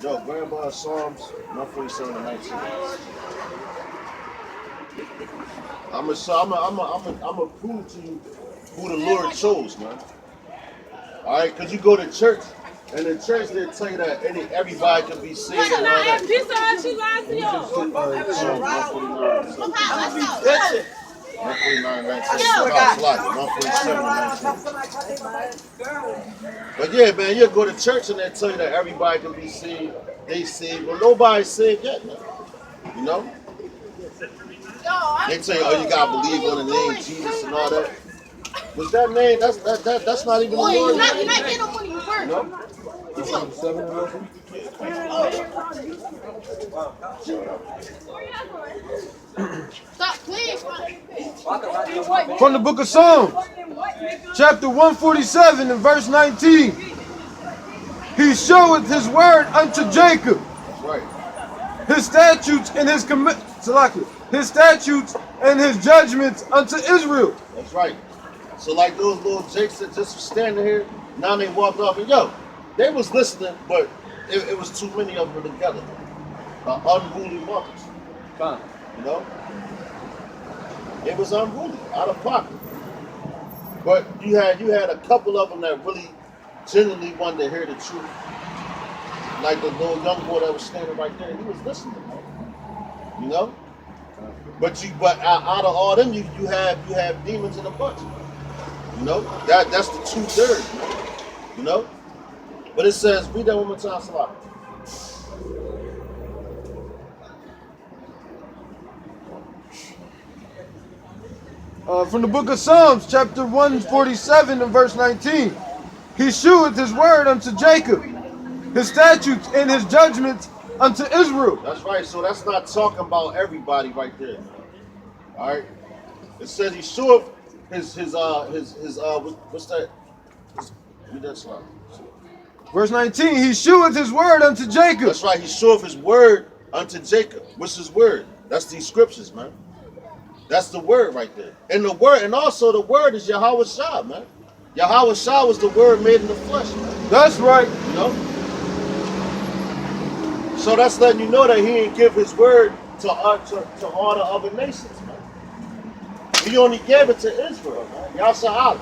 Yo, grab Psalms 147 and 19. I'm a prove to you who the Lord chose, man. All right, because you go to church, and in church they tell you that everybody can be saved. And all that. But yeah, man, you go to church and they tell you that everybody can be saved. They saved, but nobody's saved yet, man. You know? They tell you, oh, you gotta believe on the name Jesus and all that. Was that name? That's not even the Lord. You're not getting no money. You work. No? Stop playing. From the book of Psalms, chapter 147 and verse 19. He showeth his word unto Jacob. That's right. His statutes and his statutes and his judgments unto Israel. That's right. So like those little jakes that just was standing here, now they walked off and yo, they was listening, but it was too many of them together. Unruly multitude. You know? It was unruly, out of pocket. But you had a couple of them that really genuinely wanted to hear the truth. Like the little young boy that was standing right there, he was listening. You know? But out of all them, you have demons in a bunch. You know? That's the 2/3. You know? But it says, read that one more time, Salah. From the book of Psalms, chapter 147 and verse 19. He sheweth his word unto Jacob, his statutes and his judgments unto Israel. That's right. So that's not talking about everybody right there. All right. It says he sheweth his what's that? Read that slide. Verse 19. He sheweth his word unto Jacob. That's right. He sheweth his word unto Jacob. What's his word? That's these scriptures, man. That's the word right there. And the word, and also the word is Yahweh Shah, man. Yahweh Shah was the word made in the flesh, man. That's right. You know? So that's letting you know that he didn't give his word to all the other nations, man. He only gave it to Israel, man. Yahshua Allah.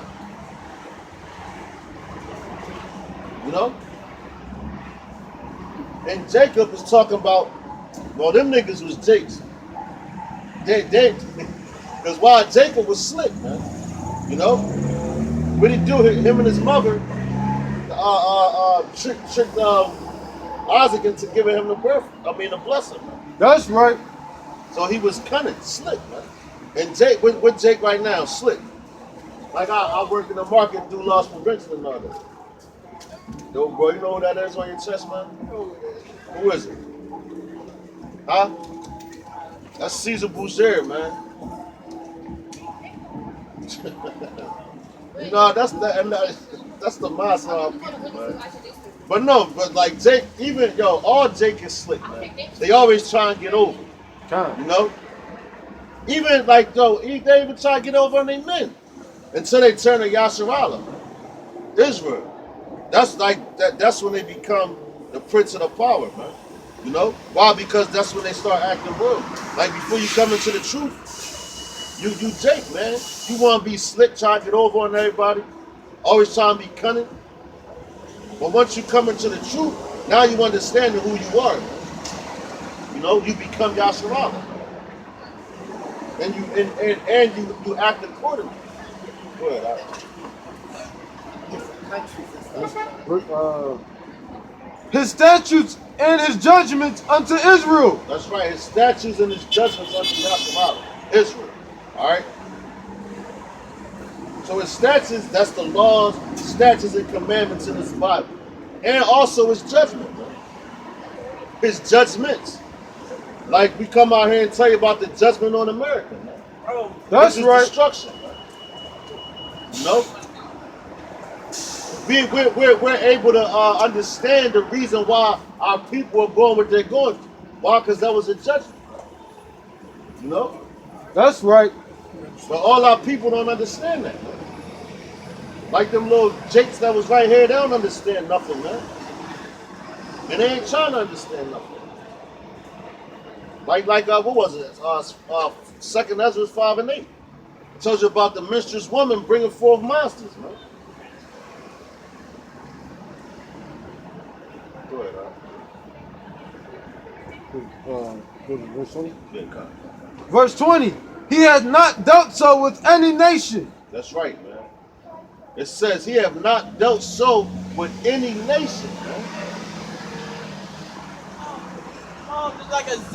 You know? And Jacob is talking about, well, them niggas was Jakes. Because while Jacob was slick, man. You know? What did he do? Him and his mother tricked Isaac into giving him the blessing. Man. That's right. So he was cunning, slick, man. And Jake, with Jake right now, slick. Like I work in the market, do loss prevention and all that. Yo, bro, you know who that is on your chest, man? Who is it? Huh? That's Caesar Boucher, man. You know, that's the Mossad people, man. But like Jake, all Jake is slick, man. They always try and get over. You know? Even like they even try to get over on their men. Until they turn to Yasharallah. Israel. That's when they become the prince of the power, man. You know? Why? Because that's when they start acting real. Like before you come into the truth, you Jake, man. You want to be slick, trying to get over on everybody, always trying to be cunning. But once you come into the truth, now you understand who you are. You know, you become Yasharallah. And you act accordingly. Go ahead. His statutes and his judgments unto Israel. That's right. His statutes and his judgments unto Yasharallah. Israel. All right. So his statutes, that's the laws, statutes, and commandments in his Bible. And also his judgment. His judgments. Like we come out here and tell you about the judgment on America. That's right. Destruction. You know? We're able to understand the reason why our people are going what they're going through. Why? Because that was a judgment. You know? That's right. But all our people don't understand that. Like them little jakes that was right here, they don't understand nothing, man. And they ain't trying to understand nothing. Like what was it? Second Ezra 5 and 8. It tells you about the minstrous woman bringing forth monsters, man. Go ahead, Verse 20? Yeah, come. Verse 20. He has not dealt so with any nation. That's right, man. It says he have not dealt so with any nation, man.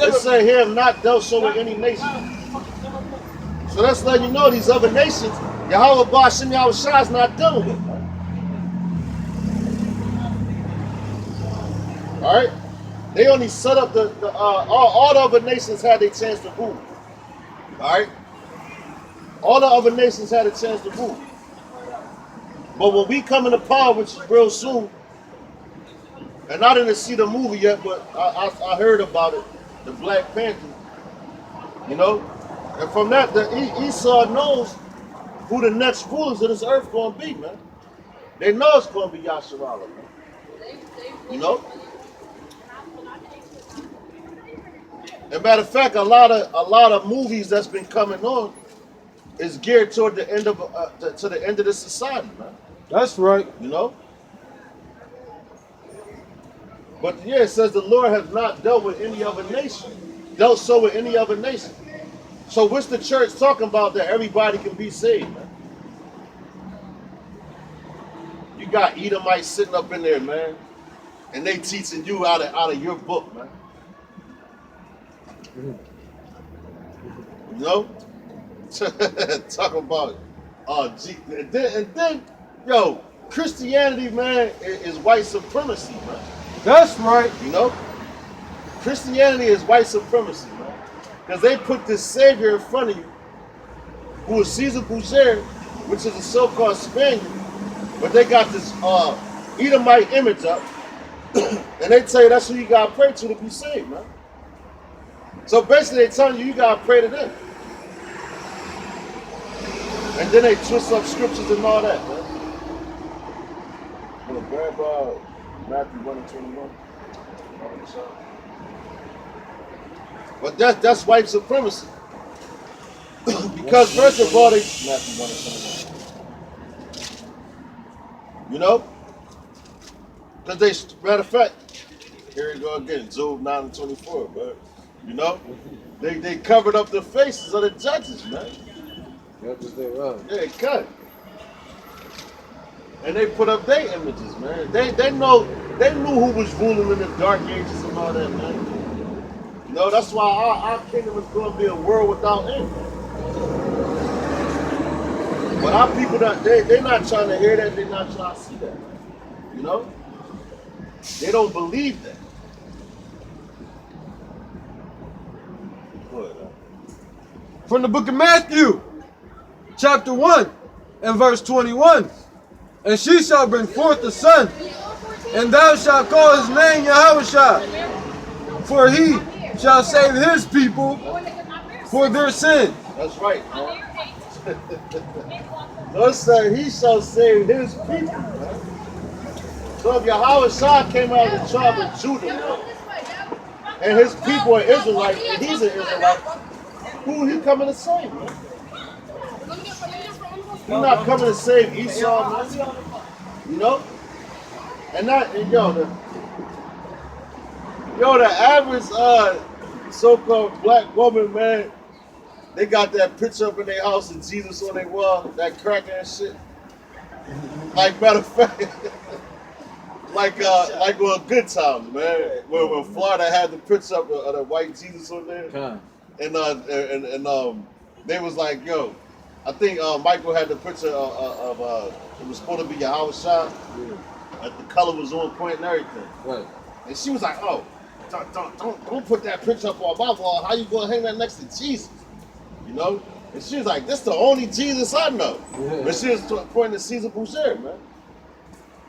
It said he have not dealt so with any nation. So that's letting you know these other nations, Yahweh Ba'Shem Yahweh Shah is not dealing with, man. All right? They only set up all the other nations had a chance to rule. All right? All the other nations had a chance to rule. But when we come into power, which is real soon, and I didn't see the movie yet, but I heard about it, the Black Panther, you know? And from that, Esau knows who the next rulers of this earth going to be, man. They know it's going to be Yasharala, man. You know? As a matter of fact, a lot of movies that's been coming on is geared toward the end of to the end of this society, man. That's right. You know? But yeah, it says the Lord has not dealt with any other nation. Dealt so with any other nation. So what's the church talking about that everybody can be saved, man? You got Edomites sitting up in there, man. And they teaching you out of your book, man. You know? Talk about and then, yo, Christianity, man, is white supremacy, man. That's right. You know? Christianity is white supremacy, man. Because they put this savior in front of you, who is Caesar Borgia, which is a so-called Spaniard, but they got this Edomite image up, and they tell you that's who you gotta pray to be saved, man. So basically they telling you gotta pray to them. And then they twist up scriptures and all that, man. I'm gonna grab Matthew 1 and 21. But that's white supremacy. Because first of all, Matthew 1 and 21. You know? Because matter of fact, here we go again, Job 9 and 24, bro. You know? They covered up the faces of the judges, man. Yeah, they cut. And they put up their images, man. They knew who was ruling in the dark ages and all that, man. You know, that's why our kingdom is going to be a world without end. But our people, they're not trying to hear that. They're not trying to see that. You know? They don't believe that. From the book of Matthew, chapter 1 and verse 21. And she shall bring forth a son, and thou shalt call his name Yahushua, for he shall save his people for their sin. That's right, man. Thus say he shall save his people, man. So if Yahushua came out of the tribe of Judah, man, and his people are Israelites, and he's an Israelite, who he coming to save, man? He's not coming to save Esau, man. You know? And the average so-called black woman, man, they got that picture up in their house of Jesus on their wall, that crack ass shit. Like, matter of fact, like on Good Times, man, when Florida had the picture up of the white Jesus on there, and they was like, yo, I think Michael had the picture of it was supposed to be Yahushua, like the color was on point and everything. Right. And she was like, oh, don't put that picture up on my wall. How you gonna hang that next to Jesus? You know? And she was like, this the only Jesus I know. Yeah. But she was pointing to Caesar Borgia, man.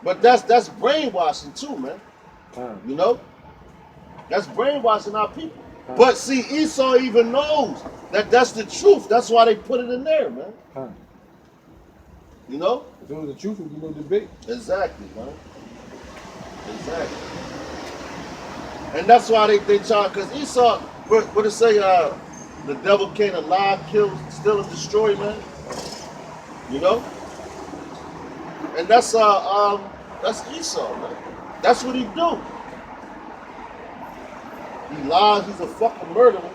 But that's brainwashing too, man. You know? That's brainwashing our people. But see, Esau even knows that that's the truth. That's why they put it in there, man. You know? If it was the truth, it would be no debate. Exactly, man. Exactly. And that's why they try, because Esau, what it say, the devil can't alive, kill, steal, and destroy, man. You know? And that's Esau, man. That's what he do. He lies, he's a fucking murderer,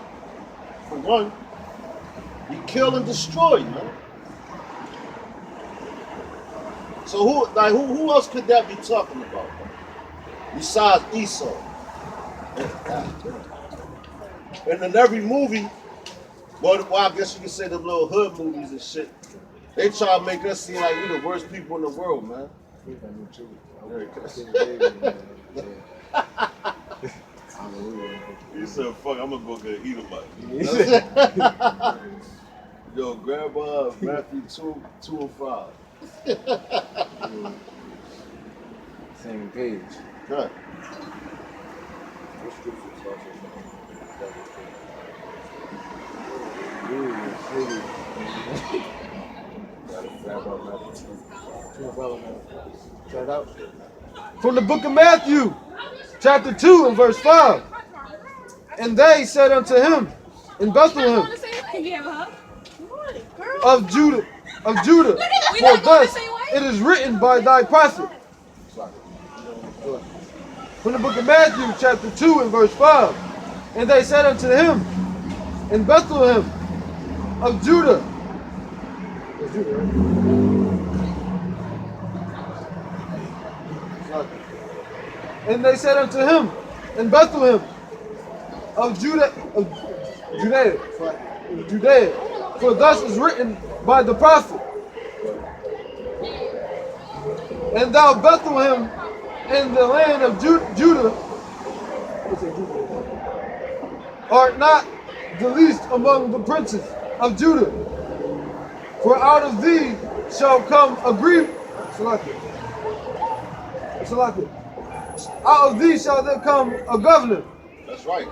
for one. He kill and destroy, man. So who else could that be talking about, man? Besides Esau? And in every movie, well, I guess you could say the little hood movies and shit, they try to make us seem like we the worst people in the world, man. He said, fuck, I'm gonna go get an Edomite. Yo, grab Matthew 2 and 5. Same page. Good. From the book of Matthew, chapter 2 and verse 5. And they said unto him in Bethlehem of Judah, for thus it is written by thy prophet. From the book of Matthew, chapter 2 and verse 5. And they said unto him in Bethlehem of Judah. And they said unto him in Bethlehem of Judea, for thus is written by the prophet. And thou Bethlehem in the land of Judah art not the least among the princes of Judah, for out of thee shall come a grief. Out of thee shall there come a governor. That's right.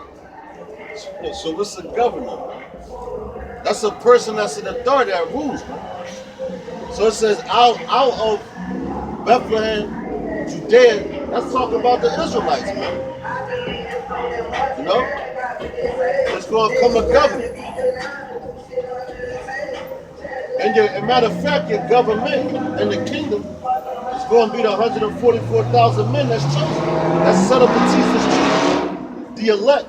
So what's a governor? That's a person that's in authority that rules, man. So it says out of Bethlehem, Judea, that's talking about the Israelites, man. You know? It's going to come a governor. And as a matter of fact, your government and the kingdom is going to be the 144,000 men that's chosen. That's set up to teach this truth. The elect.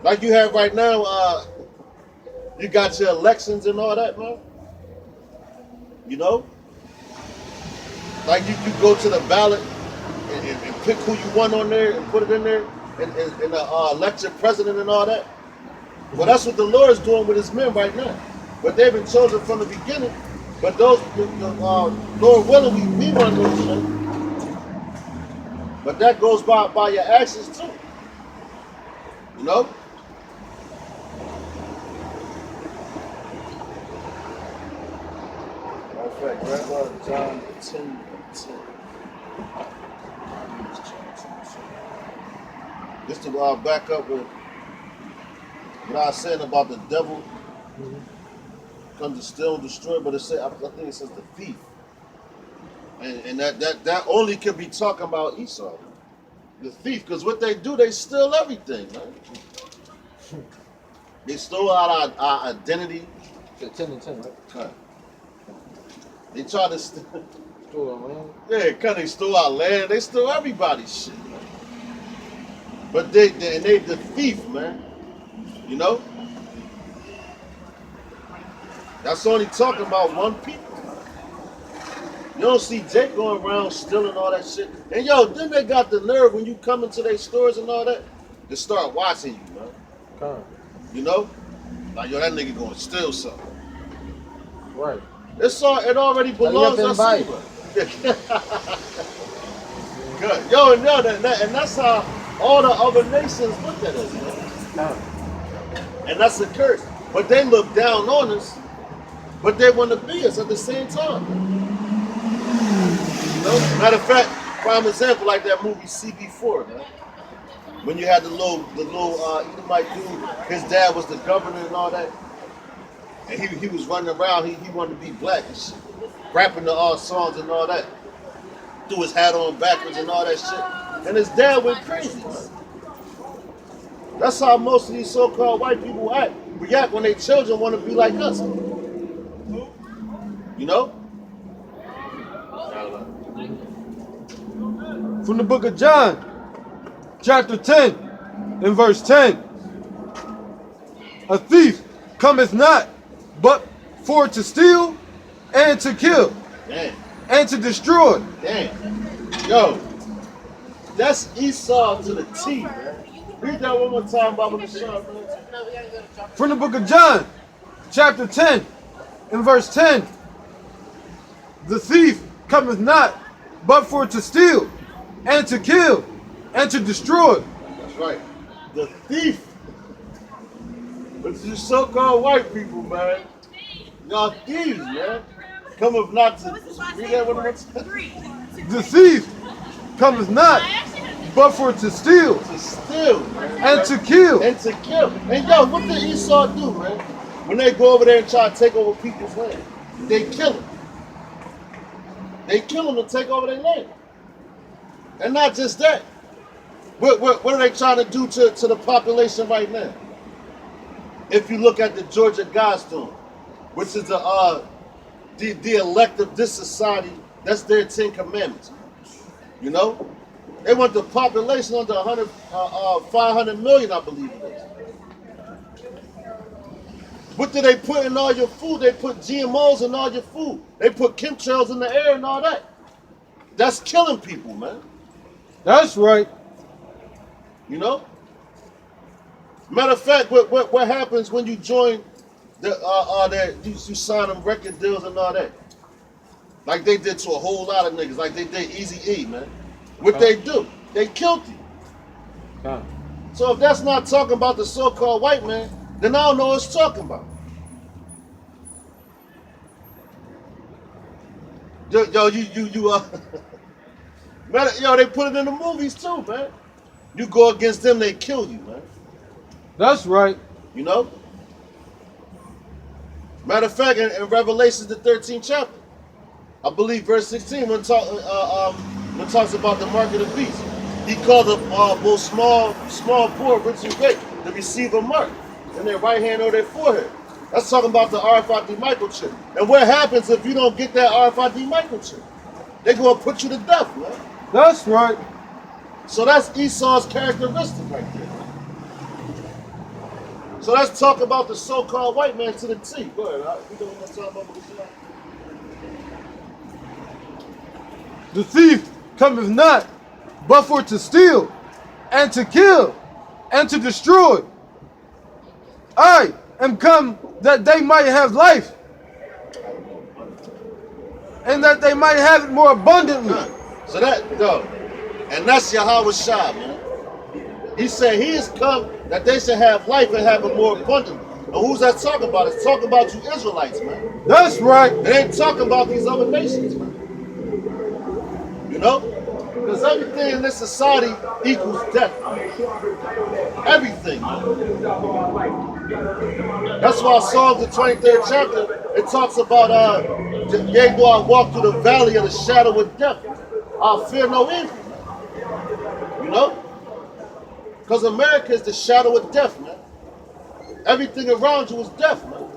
Like you have right now, you got your elections and all that, man. You know? Like you go to the ballot and pick who you want on there and put it in there and elect your president and all that. Well, that's what the Lord is doing with his men right now. But they've been chosen from the beginning. But those, Lord willing, we run those men. But that goes by your actions too. You know? Matter of fact, grab John 10:10. Just to back up with what I was saying about the devil comes to steal and destroy, but I think it says the thief. And that only could be talking about Esau. The thief, because what they do, they steal everything, man. They stole out our identity. 10 and 10, right? They try to steal. Stole our land. Yeah, cause they stole our land. They stole everybody's shit, man. But they the thief, man. You know? That's only talking about one people. You don't see Jake going around stealing all that shit. And yo, then they got the nerve when you come into their stores and all that to start watching you, man. You know? Like, yo, that nigga gonna steal something. Right. It already belongs to us. Good. Yo, and that's how all the other nations look at us, man. And that's a curse. But they look down on us, but they want to be us at the same time. You know? Matter of fact, prime example, like that movie CB4, man. When you had the little Edomite dude, his dad was the governor and all that. And he was running around, he wanted to be black and shit. Rapping the songs and all that. threw his hat on backwards and all that shit. And his dad went crazy, man. That's how most of these so-called white people react when their children want to be like us. You know? From the book of John, chapter 10, and verse 10. A thief cometh not, but for to steal, and to kill, and to destroy. Damn. Yo, that's Esau to the T, man. Read that one more time, Baba Bashar, man. From the book of John, chapter 10, and verse 10. The thief cometh not, but for to steal, and to kill, and to destroy. That's right. The thief. But you so-called white people, man. Y'all thieves, man. Cometh not to read that one more time. The thief cometh not, but for to steal, Man. and to kill. And to kill. And yo, what did Esau do, man? When they go over there and try to take over people's land, they kill them. They kill them to take over their land. And not just that. What are they trying to do to the population right now? If you look at the Georgia Guidestone, which is the elect of this society, that's their 10 commandments. You know? They want the population under 500 million, I believe it is. What do they put in all your food? They put GMOs in all your food. They put chemtrails in the air and all that. That's killing people, man. That's right. You know? Matter of fact, what happens when you join you sign them record deals and all that? Like they did to a whole lot of niggas, like they did Eazy-E, man. What they do? They killed you. So if that's not talking about the so-called white man, then I don't know what it's talking about. Yo, man, yo, they put it in the movies too, man. You go against them, they kill you, man. That's right. You know? Matter of fact, in Revelation, the 13th chapter, I believe verse 16, when it talks about the mark of the beast, he called the both small, poor, rich, and great to receive a mark in their right hand or their forehead. That's talking about the RFID microchip. And what happens if you don't get that RFID microchip? They're going to put you to death, man. That's right. So that's Esau's characteristic right there. So let's talk about the so-called white man to the T. Go ahead. We don't want to talk about this. The thief cometh not, but for to steal, and to kill, and to destroy. I am come that they might have life, and that they might have it more abundantly. So and that's Yahweh Shah, man. He said he has come that they should have life and have it more abundantly. And who's that talking about? It's talking about you Israelites, man. That's right. It ain't talking about these other nations, man. You know? Because everything in this society equals death. Everything. That's why Psalms, the 23rd chapter, it talks about, yea, though I walk through the valley of the shadow of death, I'll fear no evil. You know? Because America is the shadow of death, man. Everything around you is death, man.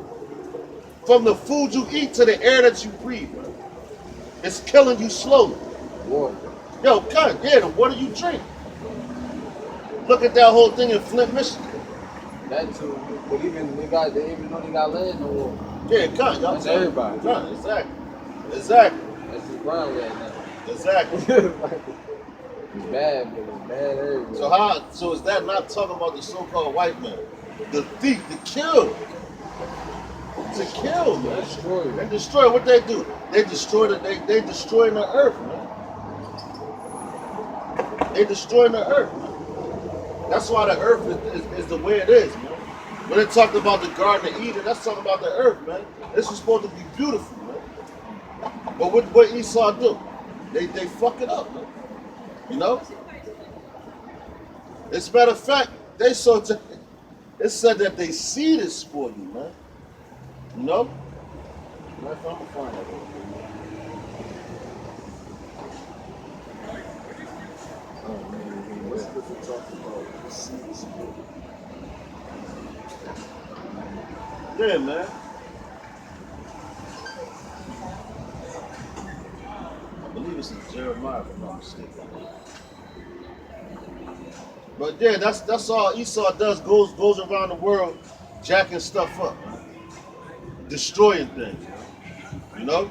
From the food you eat to the air that you breathe, man. It's killing you slowly. Water. Yo, cut, yeah, the water you drink. Look at that whole thing in Flint, Michigan. That too. But even though they got land, no. Yeah, cut, y'all. That's everybody. Cut, exactly. Exactly. That's just ground land now. Exactly. It's bad, but it's bad everywhere. So is that not talking about the so-called white man? The thief, the kill. To kill, man. Destroy. They destroy what they do. They destroy they destroying the earth, man. They destroying the earth, man. That's why the earth is the way it is, man. When they talk about the Garden of Eden, that's talking about the earth, man. This is supposed to be beautiful, man. But what Esau do? They fuck it up, man. You know? As a matter of fact, it said that they seed is for you, man. You know? I'm gonna find that. talking about the seed split. Yeah, man. I believe it's in Jeremiah, if I'm not mistaken. But yeah, that's all Esau does. Goes around the world, jacking stuff up, man. Destroying things. You know?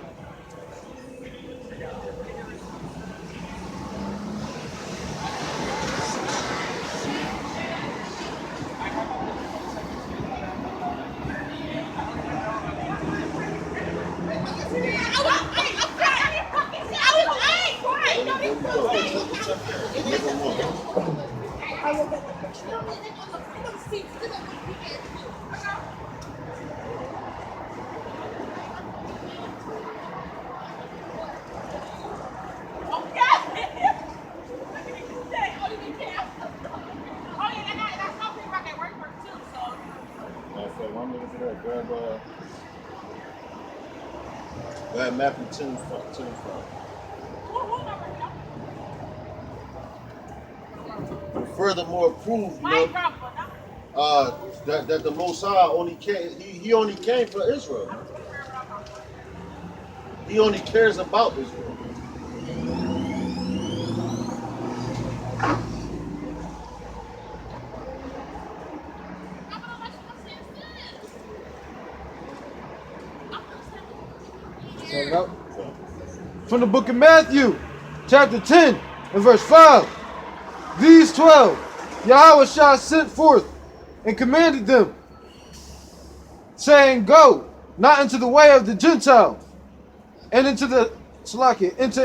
Grab Matthew 10 from. Furthermore, prove, you know, that the Most High only came. He only came for Israel. He only cares about Israel. Check it out. From the book of Matthew, chapter 10, and verse 5. These 12 Yahweh Shah sent forth and commanded them, saying, Go not into the way of the Gentiles, and into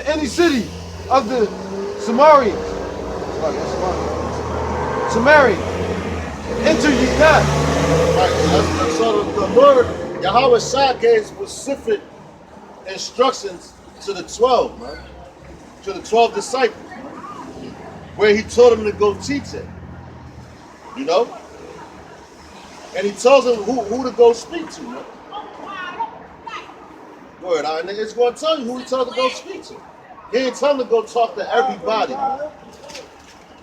any city of the Samarians. Samarians. Enter ye not. Right. So the Lord, Yahweh Shah gave specific instructions to the 12, man. To the 12 disciples. Where he told them to go teach it. You know? And he tells them who to go speak to, man. Word, and it's going to tell you who he told to go speak to. He ain't telling them to go talk to everybody, man.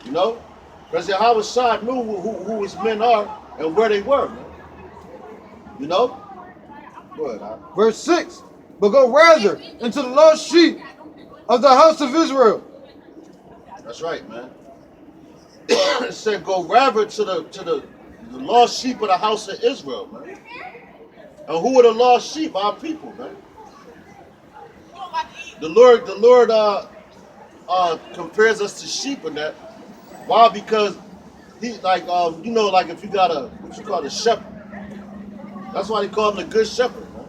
You know? Because Yahweh Shah knew who his men are and where they were, man. You know? Word, Verse 6. But go rather into the lost sheep of the house of Israel. That's right, man. It said go rather to the lost sheep of the house of Israel, man. And who are the lost sheep? Our people, man. The Lord compares us to sheep in that. Why? Because he like you know, like if you got what you call a shepherd. That's why they call him the good shepherd, man.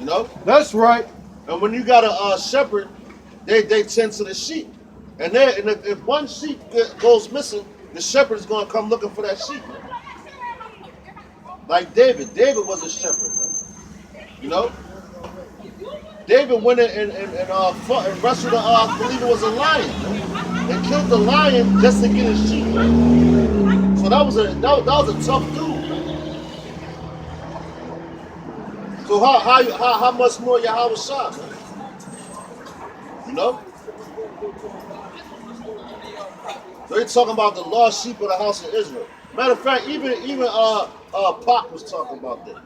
You know? That's right. And when you got a shepherd, they tend to the sheep. And if one sheep goes missing, the shepherd is going to come looking for that sheep, man. Like David. David was a shepherd, man. You know? David went in and fought and wrestled, I believe it was a lion, man. And killed the lion just to get his sheep, man. So that was a tough dude, man. So how much more Yahweh Shah, man? You know? So they're talking about the lost sheep of the house of Israel. Matter of fact, even Pop was talking about that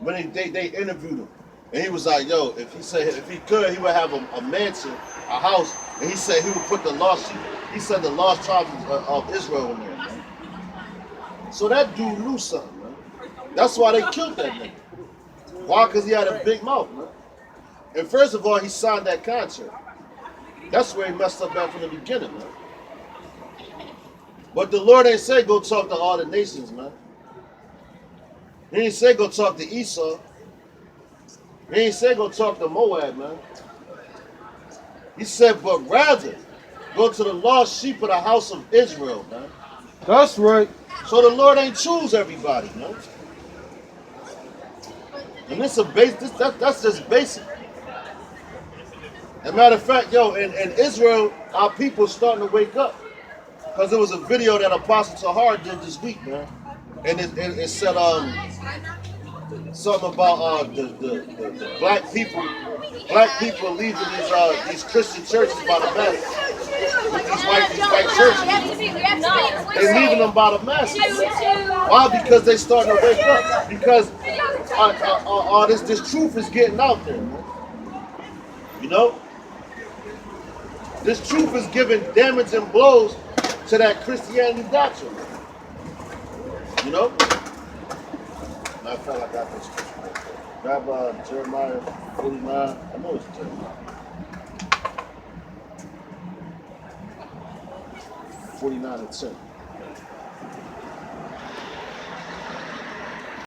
when they interviewed him, and he was like, "Yo, if he could, he would have a mansion, a house, and he said he would put the lost sheep. He said the lost tribes of Israel in there, man. So that dude knew something, man. That's why they killed that nigga. Why? Because he had a big mouth, man. And first of all, he signed that contract. That's where he messed up at from the beginning, man. But the Lord ain't say go talk to all the nations, man. He ain't say go talk to Esau. He ain't say go talk to Moab, man. He said, but rather go to the lost sheep of the house of Israel, man. That's right. So the Lord ain't choose everybody, man. And that's just basic. As a matter of fact, yo, in Israel, our people starting to wake up. Because there was a video that Apostle Tahar did this week, man. And it said something about the black people leaving these Christian churches by the mass with these white churches. They're leaving them by the masses. Why? Because they starting to wake up. Because this truth is getting out there, man. You know? This truth is giving damaging blows to that Christianity doctrine. You know? Matter of fact, I got this scripture right there. Grab Jeremiah 49. I know it's Jeremiah. 49 and 10.